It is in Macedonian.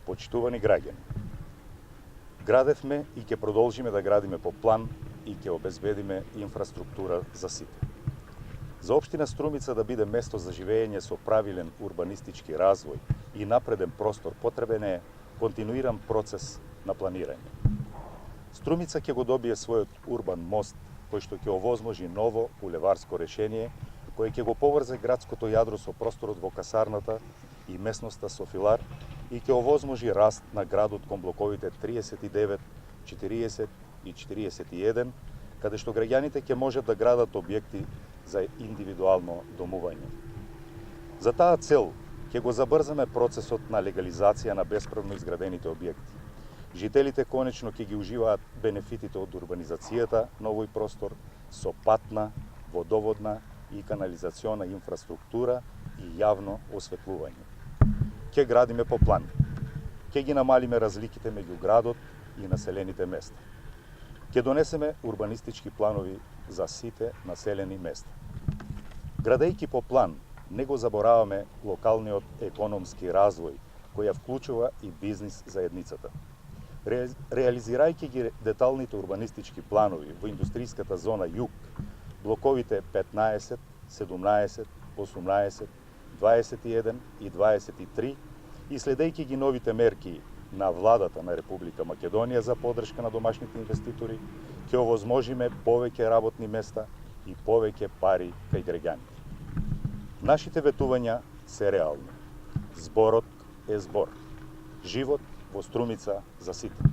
Почитувани граѓани, градевме и ќе продолжиме да градиме по план и ќе обезбедиме инфраструктура за сите. За општина Струмица да биде место за живење со правилен урбанистички развој и напреден простор потребен е континуиран процес на планирање. Струмица ќе го добие својот урбан мост кој што ќе овозможи ново булеварско решение кој ќе го поврзе градското јадро со просторот во касарната и местноста Софилар и ќе овозможи раст на градот кон блоковите 39, 40 и 41, каде што граѓаните ќе можат да градат објекти за индивидуално домување. За таа цел ќе го забрзаме процесот на легализација на бесправно изградените објекти. Жителите конечно ќе ги уживаат бенефитите од урбанизацијата на овој простор со патна, водоводна и канализациона инфраструктура и јавно осветлување. Ќе градиме по план. Ќе ги намалиме разликите меѓу градот и населените места. Ќе донесеме урбанистички планови за сите населени места. Градејќи по план, не го забораваме локалниот економски развој, кој ја вклучува и бизнис заедницата. Реализирајќи ги деталните урбанистички планови во индустријската зона Југ, блоковите 15, 17, 18, 21 и 23 и следејќи ги новите мерки на владата на Република Македонија за поддршка на домашните инвеститори, ќе овозможиме повеќе работни места и повеќе пари кај граѓаните. Нашите ветувања се реални. Зборот е збор. Живот во Струмица за сите.